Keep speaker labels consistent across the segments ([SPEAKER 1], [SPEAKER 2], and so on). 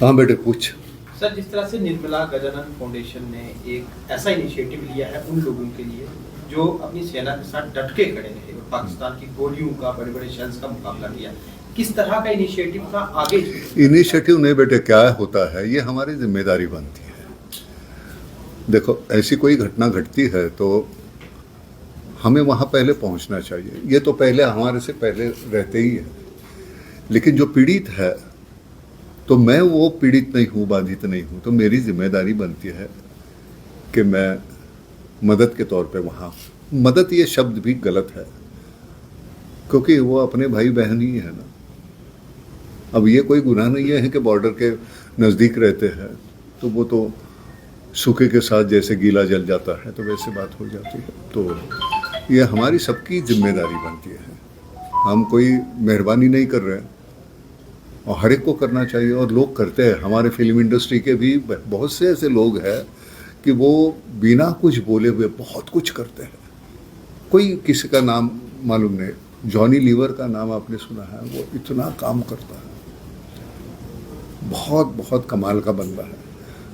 [SPEAKER 1] हाँ बेटे पूछ।
[SPEAKER 2] सर, जिस तरह से निर्मला गजानन फाउंडेशन ने एक ऐसा इनिशिएटिव लिया है उन लोगों के लिए जो अपनी सेना के साथ डट के खड़े रहे और पाकिस्तान की गोलियों का, बड़े बड़े शेल्स का मुकाबला किया, किस तरह का इनिशिएटिव था आगे?
[SPEAKER 1] इनिशिएटिव नहीं बेटे, क्या होता है ये हमारी जिम्मेदारी बनती है। देखो ऐसी कोई घटना घटती है तो हमें वहाँ पहले पहुँचना चाहिए, ये तो पहले हमारे से पहले रहते ही है। लेकिन जो पीड़ित है तो मैं वो पीड़ित नहीं हूँ, बाधित नहीं हूँ, तो मेरी जिम्मेदारी बनती है कि मैं मदद के तौर पे वहाँ, मदद ये शब्द भी गलत है क्योंकि वो अपने भाई बहन ही है ना। अब ये कोई गुनाह नहीं है कि बॉर्डर के नज़दीक रहते हैं तो वो तो सूखे के साथ जैसे गीला जल जाता है तो वैसे बात हो जाती है। तो ये हमारी सबकी जिम्मेदारी बनती है। हम कोई मेहरबानी नहीं कर रहे हैं और हर एक को करना चाहिए और लोग करते हैं। हमारे फिल्म इंडस्ट्री के भी बहुत से ऐसे लोग हैं कि वो बिना कुछ बोले हुए बहुत कुछ करते हैं। कोई किसी का नाम मालूम नहीं, जॉनी लीवर का नाम आपने सुना है, वो इतना काम करता है, बहुत बहुत कमाल का बंदा है।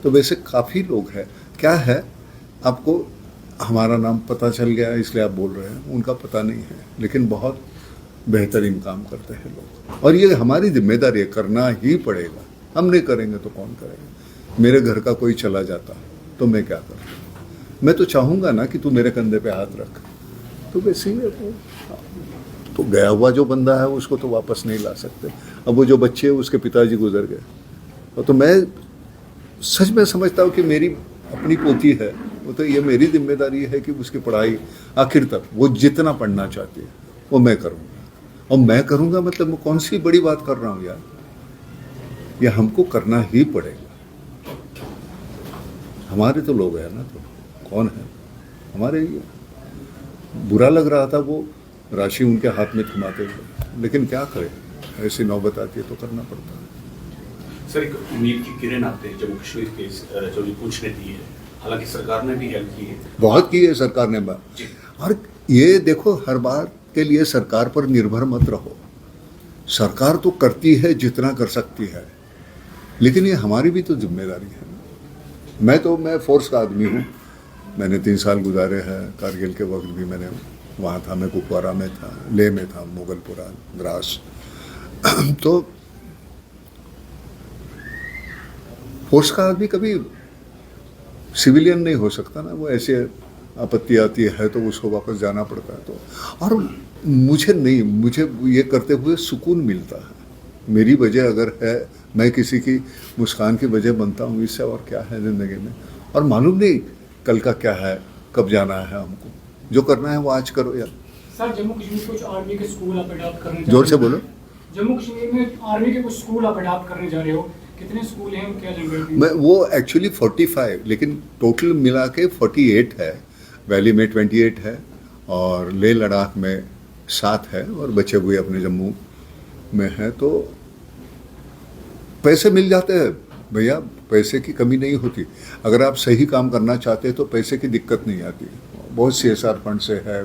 [SPEAKER 1] तो वैसे काफ़ी लोग हैं। क्या है, आपको हमारा नाम पता चल गया इसलिए आप बोल रहे हैं, उनका पता नहीं है, लेकिन बहुत बेहतरीन काम करते हैं लोग और ये हमारी जिम्मेदारी है, करना ही पड़ेगा। हम नहीं करेंगे तो कौन करेगा? मेरे घर का कोई चला जाता तो मैं क्या करता? मैं तो चाहूँगा ना कि तू मेरे कंधे पे हाथ रख, तो वैसे ही है। तो गया हुआ जो बंदा है उसको तो वापस नहीं ला सकते। अब वो जो बच्चे उसके पिताजी गुजर गए, तो मैं सच में समझता हूँ कि मेरी अपनी पोती है, वो तो ये मेरी जिम्मेदारी है कि उसकी पढ़ाई आखिर तक वो जितना पढ़ना चाहती है वो मैं करूँगा। और मैं करूँगा मतलब मैं कौन सी बड़ी बात कर रहा हूँ यार, ये हमको करना ही पड़ेगा। हमारे तो लोग हैं ना, तो कौन है हमारे? ये बुरा लग रहा था वो राशि उनके हाथ में थमाते हुए, लेकिन क्या करें, ऐसी नौबत आती है तो करना पड़ता है।
[SPEAKER 3] सर, एक उम्मीद की किरण आते हैं जम्मू कश्मीर के जो भी पूछने दी है, हालांकि सरकार ने भी हेल्प की है,
[SPEAKER 1] बहुत की है सरकार ने बात। और ये देखो, हर बार के लिए सरकार पर निर्भर मत रहो। सरकार तो करती है जितना कर सकती है, लेकिन ये हमारी भी तो जिम्मेदारी है। मैं फोर्स का आदमी हूँ, मैंने 3 साल गुजारे हैं। कारगिल के वक्त भी मैंने वहाँ था, मैं कुपवारा में था, लेह में था, मुगलपुरा, द्रास। तो फोर्स का आदमी कभी सिविलियन नहीं हो सकता ना, वो ऐसे आपत्ति आती है तो उसको वापस जाना पड़ता है। तो और मुझे ये करते हुए सुकून मिलता है। मेरी वजह अगर है, मैं किसी की मुस्कान की वजह बनता हूँ, इससे और क्या है ज़िंदगी में। और मालूम नहीं कल का क्या है, कब जाना है हमको। जो करना है वो आज करो यार।
[SPEAKER 4] सर, जम्मू कश्मीर कुछ आर्मी के स्कूल आप अडॉप्ट करने जा रहे हो।
[SPEAKER 1] जोर से बोलो।
[SPEAKER 4] जम्मू कश्मीर में आर्मी के कुछ स्कूल आप अडॉप्ट करने जा रहे हो, कितने स्कूल हैं, क्या जगह?
[SPEAKER 1] मैं वो एक्चुअली 45, लेकिन टोटल मिला के 48 है। वैली में 28 है और लेह लद्दाख में 7 है और बचे हुए अपने जम्मू में है। तो पैसे मिल जाते हैं भैया, पैसे की कमी नहीं होती। अगर आप सही काम करना चाहते हैं तो पैसे की दिक्कत नहीं आती। बहुत CSR फंड से है,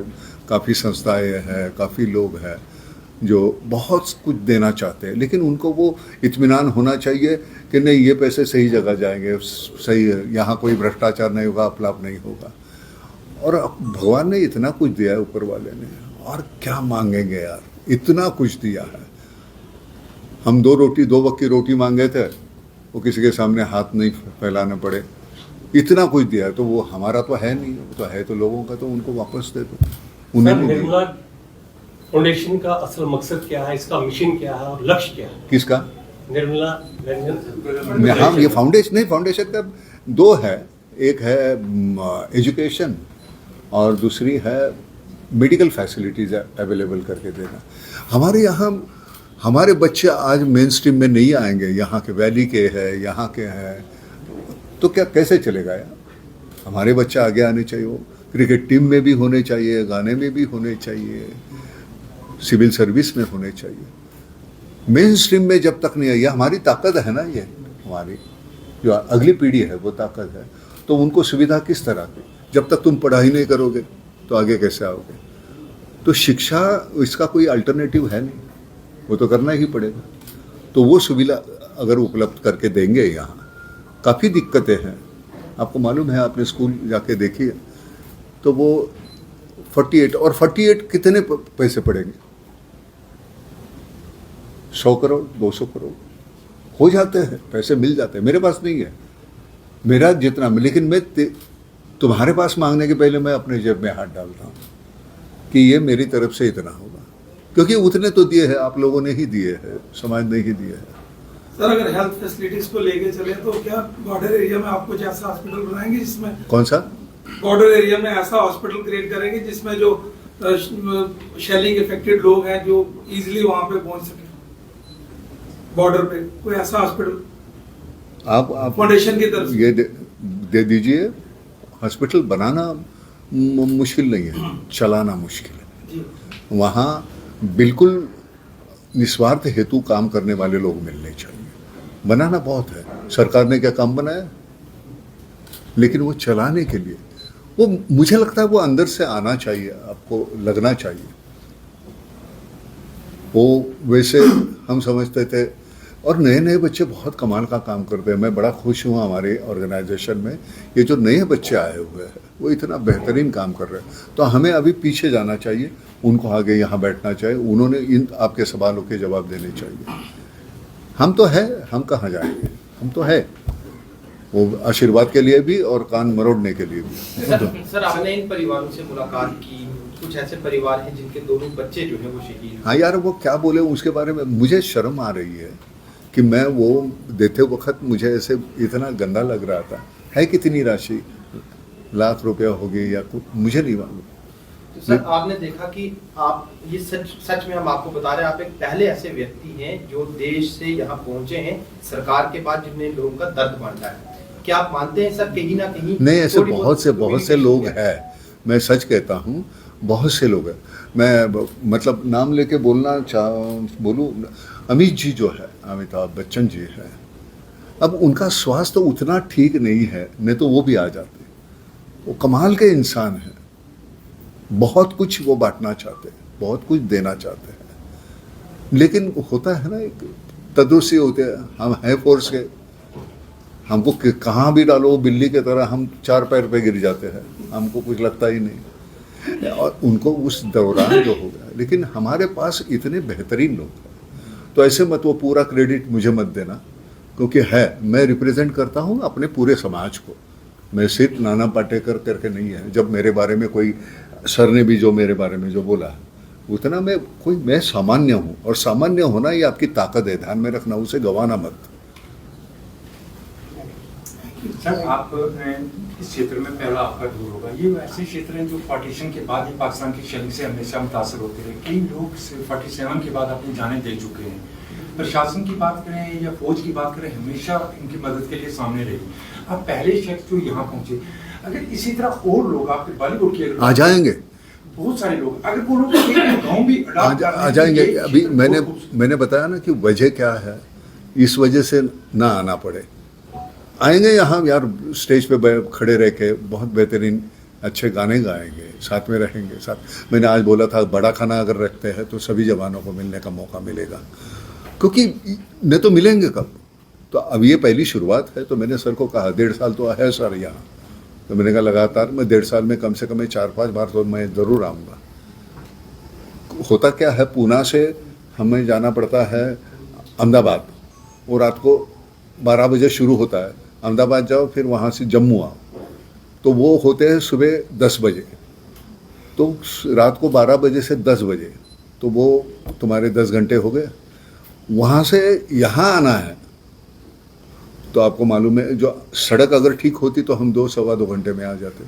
[SPEAKER 1] काफ़ी संस्थाएं हैं, काफ़ी लोग हैं जो बहुत कुछ देना चाहते हैं, लेकिन उनको वो इत्मीनान होना चाहिए कि नहीं ये पैसे सही जगह जाएंगे, सही है, यहाँ कोई भ्रष्टाचार नहीं होगा, अपलाप नहीं होगा। और भगवान ने इतना कुछ दिया है, ऊपर वाले ने, और क्या मांगेंगे यार, इतना कुछ दिया है। हम 2 वक्त की रोटी मांगे थे, वो किसी के सामने हाथ नहीं फैलाने पड़े, इतना कुछ दिया है। तो वो हमारा तो है नहीं, वो तो है तो लोगों का, तो उनको वापस दे दो। उन्हें
[SPEAKER 5] निर्मला फाउंडेशन का असल मकसद क्या है, इसका मिशन क्या है और लक्ष्य क्या है?
[SPEAKER 1] किसका?
[SPEAKER 5] निर्मला
[SPEAKER 1] हाँ, ये फाउंडेशन का 2 है। एक है एजुकेशन और दूसरी है मेडिकल फैसिलिटीज़ अवेलेबल करके देना। हमारे यहाँ हमारे बच्चे आज मेन स्ट्रीम में नहीं आएंगे, यहाँ के वैली के हैं, यहाँ के हैं, तो क्या कैसे चलेगा यार? हमारे बच्चे आगे आने चाहिए, वो क्रिकेट टीम में भी होने चाहिए, गाने में भी होने चाहिए, सिविल सर्विस में होने चाहिए। मेन स्ट्रीम में जब तक नहीं आई, हमारी ताकत है ना, ये हमारी जो अगली पीढ़ी है वो ताकत है। तो उनको सुविधा किस तरह की? जब तक तुम पढ़ाई नहीं करोगे तो आगे कैसे आओगे? तो शिक्षा, इसका कोई अल्टरनेटिव है नहीं, वो तो करना ही पड़ेगा। तो वो सुविधा अगर उपलब्ध करके देंगे यहाँ, काफ़ी दिक्कतें हैं। आपको मालूम है, आपने स्कूल जाके देखिए तो वो 48 और 48 कितने पैसे पड़ेंगे? 100 करोड़ 200 करोड़ हो जाते हैं, पैसे मिल जाते हैं। मेरे पास नहीं है मेरा जितना, लेकिन मैं तुम्हारे पास मांगने के पहले मैं अपने जेब में हाथ डालता हूँ कि ये मेरी तरफ से इतना होगा, क्योंकि उतने तो दिए हैं, आप लोगों ने ही दिए हैं, समाज ने ही दिए हैं।
[SPEAKER 6] सर, अगर हेल्थ फैसिलिटीज को लेके चले तो क्या बॉर्डर एरिया में आप कुछ ऐसा हॉस्पिटल बनाएंगे जिसमें,
[SPEAKER 1] कौन सा
[SPEAKER 6] बॉर्डर एरिया में ऐसा हॉस्पिटल क्रिएट करेंगे जिसमें जो शेलिंग इफेक्टेड लोग हैं जो इजीली वहां पे पहुंच सके, बॉर्डर पे कोई ऐसा हॉस्पिटल
[SPEAKER 1] आप
[SPEAKER 6] फाउंडेशन की तरफ से?
[SPEAKER 1] ये दे दीजिए। हॉस्पिटल बनाना मुश्किल नहीं है, चलाना मुश्किल है।
[SPEAKER 6] जी।
[SPEAKER 1] वहाँ बिल्कुल निस्वार्थ हेतु काम करने वाले लोग मिलने चाहिए। बनाना बहुत है, सरकार ने क्या काम बनाया, लेकिन वो चलाने के लिए वो, मुझे लगता है वो अंदर से आना चाहिए, आपको लगना चाहिए। वो वैसे हम समझते थे, और नए नए बच्चे बहुत कमाल का काम करते हैं। मैं बड़ा खुश हूँ हमारे ऑर्गेनाइजेशन में, ये जो नए बच्चे आए हुए हैं वो इतना बेहतरीन काम कर रहे हैं। तो हमें अभी पीछे जाना चाहिए, उनको आगे यहाँ बैठना चाहिए, उन्होंने इन आपके सवालों के जवाब देने चाहिए। हम तो है, हम कहाँ जाएंगे, हम तो है, वो आशीर्वाद के लिए भी और कान मरोड़ने के लिए भी।
[SPEAKER 2] सर, आपने इन परिवारों से मुलाकात की, कुछ ऐसे परिवार हैं जिनके दोनों बच्चे जो है वो शहीद।
[SPEAKER 1] हाँ यार, वो क्या बोले उसके बारे में मुझे शर्म आ रही है कि मैं वो देते वक्त मुझे ऐसे इतना गंदा लग रहा था। है कितनी राशि, लाख रुपया होगी या कुछ, मुझे नहीं मालूम।
[SPEAKER 2] तो सर, आपने देखा कि आप ये सच में हम आपको बता रहे हैं, आप एक पहले ऐसे व्यक्ति हैं जो देश से यहाँ पहुंचे हैं सरकार के बाद, जिनने लोगों का दर्द बांटा है। क्या आप मानते हैं सर कहीं ना कहीं?
[SPEAKER 1] नहीं, ऐसे बहुत से लोग हैं, मैं सच कहता हूँ, बहुत से लोग हैं। मैं मतलब नाम लेके बोलूँ, अमित जी जो है, अमिताभ बच्चन जी है, अब उनका स्वास्थ्य तो उतना ठीक नहीं है, नहीं तो वो भी आ जाते। वो कमाल के इंसान हैं, बहुत कुछ वो बांटना चाहते हैं, बहुत कुछ देना चाहते हैं, लेकिन होता है ना, एक तदरुसी होते हैं। हम हैं फोर्स के, हमको कहाँ भी डालो बिल्ली की तरह हम 4 पैर पे गिर जाते हैं, हमको कुछ लगता ही नहीं। और उनको उस दौरान जो हो गया, लेकिन हमारे पास इतने बेहतरीन लोग हैं, तो ऐसे मत वो पूरा क्रेडिट मुझे मत देना, क्योंकि है, मैं रिप्रेजेंट करता हूँ अपने पूरे समाज को। मैं सिर्फ नाना पाटेकर करके नहीं है। जब मेरे बारे में कोई सर ने भी जो मेरे बारे में जो बोला, उतना मैं सामान्य हूँ, और सामान्य होना ये आपकी ताकत है, ध्यान में रखना, उसे गंवाना मत।
[SPEAKER 7] सर, आप इस क्षेत्र में पहला आपका दूर होगा, ये ऐसे क्षेत्र हैं जो पार्टीशन के बाद ही पाकिस्तान की शैली से हमेशा मुतासर होते रहे। कई लोग 47 के बाद अपनी जानें दे चुके हैं। प्रशासन की बात करें या फौज की बात करें, हमेशा इनकी मदद के लिए सामने रही। आप पहले शख्स जो यहाँ पहुंचे, अगर इसी तरह और लोग आपके बॉलीवुड के
[SPEAKER 1] आ जाएंगे,
[SPEAKER 7] बहुत सारे लोग, अगर वो लोग गाँव भी
[SPEAKER 1] आ जाएंगे। अभी मैंने बताया ना कि वजह क्या है, इस वजह से ना आना पड़े। आएंगे यहाँ यार, स्टेज पे खड़े रह के बहुत बेहतरीन अच्छे गाने गाएंगे, साथ में रहेंगे। साथ मैंने आज बोला था, बड़ा खाना अगर रखते हैं तो सभी जवानों को मिलने का मौका मिलेगा, क्योंकि नहीं तो मिलेंगे कब। तो अब ये पहली शुरुआत है। तो मैंने सर को कहा 1.5 साल तो है सर यहाँ, तो मैंने कहा लगातार मैं 1.5 साल में कम से कम 4-5 बार तो मैं ज़रूर आऊँगा। होता क्या है, पूना से हमें जाना पड़ता है अहमदाबाद, वो रात को 12 बजे शुरू होता है। अहमदाबाद जाओ, फिर वहाँ से जम्मू आओ, तो वो होते हैं सुबह 10 बजे। तो रात को 12 बजे से 10 बजे, तो वो तुम्हारे 10 घंटे हो गए। वहाँ से यहाँ आना है, तो आपको मालूम है, जो सड़क अगर ठीक होती तो हम 2-2.25 घंटे में आ जाते,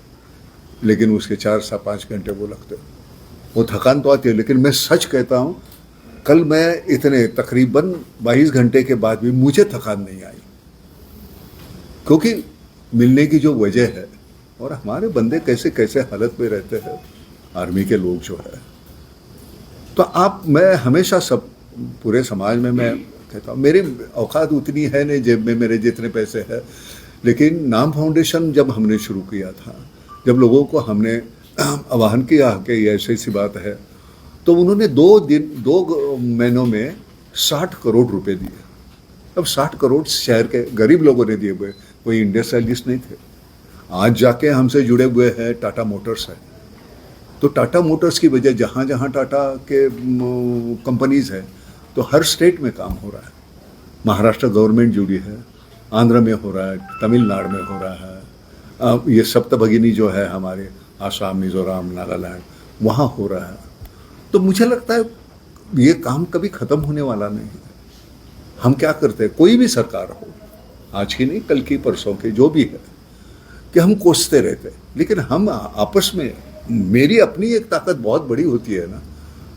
[SPEAKER 1] लेकिन उसके 4-5 घंटे वो लगते। वो थकान तो आती है, लेकिन मैं सच कहता हूँ, कल मैं इतने तकरीबन 22 घंटे के बाद भी मुझे थकान नहीं आई, क्योंकि मिलने की जो वजह है, और हमारे बंदे कैसे कैसे हालत में रहते हैं, आर्मी के लोग जो है। तो मैं हमेशा सब पूरे समाज में मैं कहता हूँ, मेरी औकात उतनी है नहीं जेब में मेरे जितने पैसे हैं, लेकिन नाम फाउंडेशन जब हमने शुरू किया था, जब लोगों को हमने आह्वान किया कि ये ऐसी बात है, तो उन्होंने 2 महीनों में 60 करोड़ रुपए दिए। अब 60 करोड़ शहर के गरीब लोगों ने दिए हुए, कोई इंडस्ट्रियलिस्ट नहीं थे। आज जाके हमसे जुड़े हुए हैं टाटा मोटर्स है, तो टाटा मोटर्स की वजह जहाँ जहाँ टाटा के कंपनीज है तो हर स्टेट में काम हो रहा है। महाराष्ट्र गवर्नमेंट जुड़ी है, आंध्र में हो रहा है, तमिलनाडु में हो रहा है, ये सप्तभगिनी जो है हमारे आसाम, मिजोरम, नागालैंड, वहाँ हो रहा है। तो मुझे लगता है ये काम कभी ख़त्म होने वाला नहीं है। हम क्या करते हैं, कोई भी सरकार हो, आज की नहीं कल की परसों की जो भी है, कि हम कोसते रहते हैं, लेकिन हम आपस में, मेरी अपनी एक ताकत बहुत बड़ी होती है ना,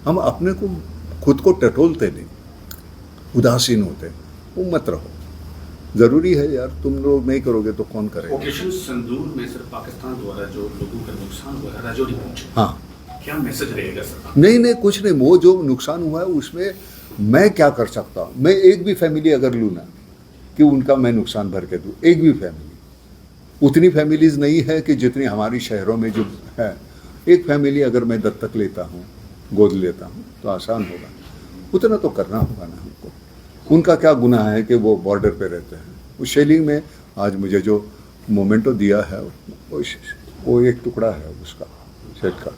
[SPEAKER 1] हम अपने को खुद को टटोलते नहीं, उदासीन होते, वो मत रहो। ज़रूरी है यार, तुम लोग नहीं करोगे तो कौन करेगा।
[SPEAKER 3] ऑपरेशन संदूर में सर पाकिस्तान द्वारा जो लोगों का नुकसान हुआ है, राजौरी पहुंचे,
[SPEAKER 1] हाँ,
[SPEAKER 3] क्या मैसेज रहेगा सर?
[SPEAKER 1] नहीं कुछ नहीं, वो जो नुकसान हुआ है उसमें मैं क्या कर सकता हूँ। मैं एक भी फैमिली अगर लूँ ना कि उनका मैं नुकसान भर के दूँ, एक भी फैमिली, उतनी फैमिलीज नहीं है कि जितनी हमारी शहरों में जो है। एक फैमिली अगर मैं दत्तक लेता हूँ, गोद लेता हूँ, तो आसान होगा, उतना तो करना होगा ना हमको। उनका क्या गुनाह है कि वो बॉर्डर पे रहते हैं। उस शेलिंग में आज मुझे जो मोमेंटो दिया है वो एक टुकड़ा है उसका सेट का,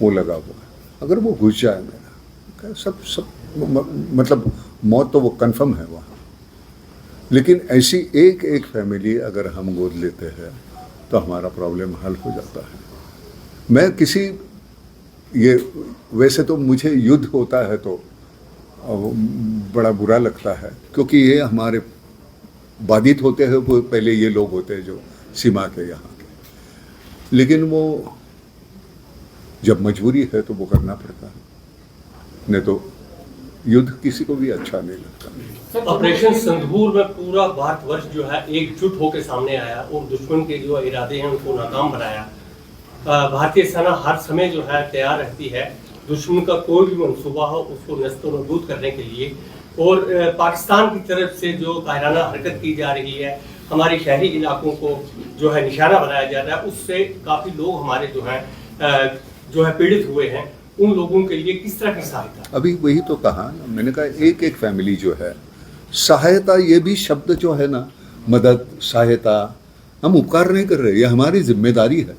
[SPEAKER 1] वो लगा हुआ है। अगर वो घुस जाए मेरा सब मतलब मौत तो वो कंफर्म है वहाँ। लेकिन ऐसी एक फैमिली अगर हम गोद लेते हैं तो हमारा प्रॉब्लम हल हो जाता है। मैं किसी ये वैसे तो मुझे युद्ध होता है तो बड़ा बुरा लगता है, क्योंकि ये हमारे बाधित होते हैं वो पहले ये लोग होते हैं जो सीमा के यहाँ के, लेकिन वो जब मजबूरी है तो वो करना पड़ता है, नहीं तो युद्ध किसी को भी अच्छा नहीं लगता।
[SPEAKER 5] ऑपरेशन संदूर में पूरा भारतवर्ष जो है एकजुट होकर सामने आया और दुश्मन के जो इरादे हैं उनको नाकाम बनाया। भारतीय सेना हर समय जो है तैयार रहती है दुश्मन का कोई भी मंसूबा हो उसको नस्तोनाबूद करने के लिए। और पाकिस्तान की तरफ से जो कायराना हरकत की जा रही है, हमारे शहरी इलाकों को जो है निशाना बनाया जा रहा है, उससे काफ़ी लोग हमारे जो है पीड़ित हुए हैं। उन लोगों के लिए किस तरह की सहायता?
[SPEAKER 1] अभी वही तो कहा ना मैंने, कहा एक फैमिली जो है सहायता, ये भी शब्द जो है ना, मदद, सहायता, हम उपकार नहीं कर रहे, ये हमारी जिम्मेदारी है।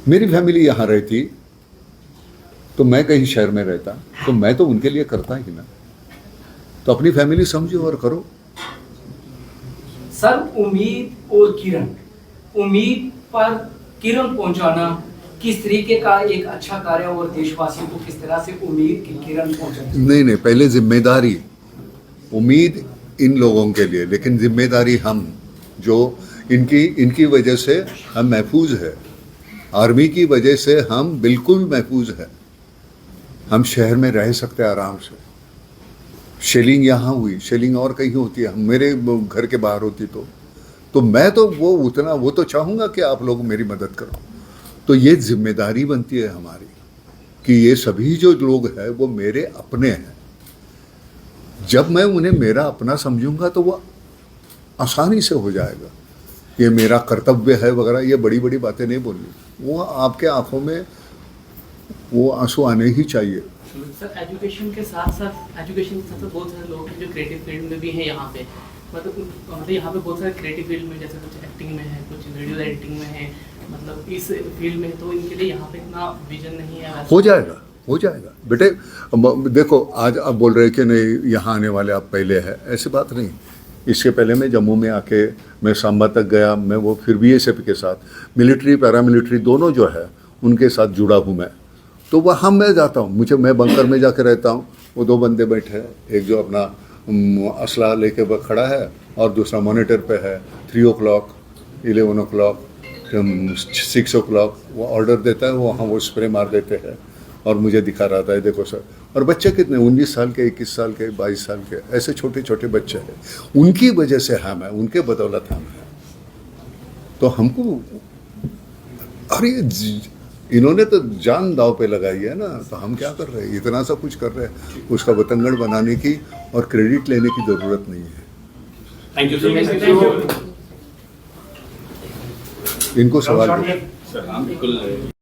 [SPEAKER 1] मेरी फैमिली यहाँ रहती तो मैं कहीं शहर में रहता तो मैं तो उनके लिए करता ही ना। तो अपनी फैमिली समझो और करो।
[SPEAKER 8] सर, उम्मीद और किरण, उम्मीद पर किरण पहुंचाना किस तरीके का एक अच्छा कार्य और देशवासियों को किस तरह से उम्मीद की किरण पहुंचाना?
[SPEAKER 1] नहीं, पहले जिम्मेदारी, उम्मीद इन लोगों के लिए, लेकिन जिम्मेदारी हम जो इनकी वजह से हम महफूज है, आर्मी की वजह से हम बिल्कुल महफूज है। हम शहर में रह सकते हैं आराम से। शेलिंग यहाँ हुई, शेलिंग और कहीं होती है, मेरे घर के बाहर होती तो मैं तो वो तो चाहूँगा कि आप लोग मेरी मदद करो। तो ये जिम्मेदारी बनती है हमारी कि ये सभी जो लोग हैं वो मेरे अपने हैं। जब मैं उन्हें मेरा अपना समझूंगा तो वो आसानी से हो जाएगा। ये मेरा कर्तव्य है वगैरह, ये बड़ी बड़ी बातें नहीं बोलनी, वो आपके आंखों में वो आंसू आने ही चाहिए।
[SPEAKER 9] सर, एजुकेशन के साथ बहुत सारे लोग हैं जो क्रिएटिव फील्ड में भी हैं यहाँ पे, मतलब यहाँ पे बहुत सारे क्रिएटिव फील्ड में, जैसे कुछ एक्टिंग में है, कुछ वीडियो एडिटिंग में है, मतलब इस फील्ड में, तो इनके लिए यहाँ पे इतना विजन नहीं है।
[SPEAKER 1] हो जाएगा बेटे। देखो आज आप बोल रहे हैं कि नहीं यहाँ आने वाले आप पहले हैं, ऐसी बात नहीं। इसके पहले मैं जम्मू में आके मैं सांबा तक गया, मैं वो फिर BSF के साथ मिलिट्री पैरामिलिट्री दोनों जो है उनके साथ जुड़ा हूँ मैं। तो वहाँ मैं जाता हूँ, मैं बंकर में जाके रहता हूँ। वो 2 बंदे बैठे हैं, एक जो अपना असला लेके खड़ा है और दूसरा मॉनिटर पे है। 3 o'clock, 11 o'clock, 6 o'clock वो ऑर्डर देता है, वहाँ वो स्प्रे मार देते हैं और मुझे दिखा रहा था, देखो सर। और बच्चे कितने, 19 साल के, 21 साल के, 22 साल के, ऐसे छोटे छोटे बच्चे हैं। उनकी वजह से हम हैं, उनके बदौलत हम हैं। तो हमको, अरे इन्होंने तो जान दाव पे लगाई है ना, तो हम क्या कर रहे हैं, इतना सा कुछ कर रहे हैं। उसका बतंगड़ बनाने की और क्रेडिट लेने की ज़रूरत नहीं है।
[SPEAKER 3] Thank you sir.
[SPEAKER 1] इनको सवाल
[SPEAKER 3] सर, बिल्कुल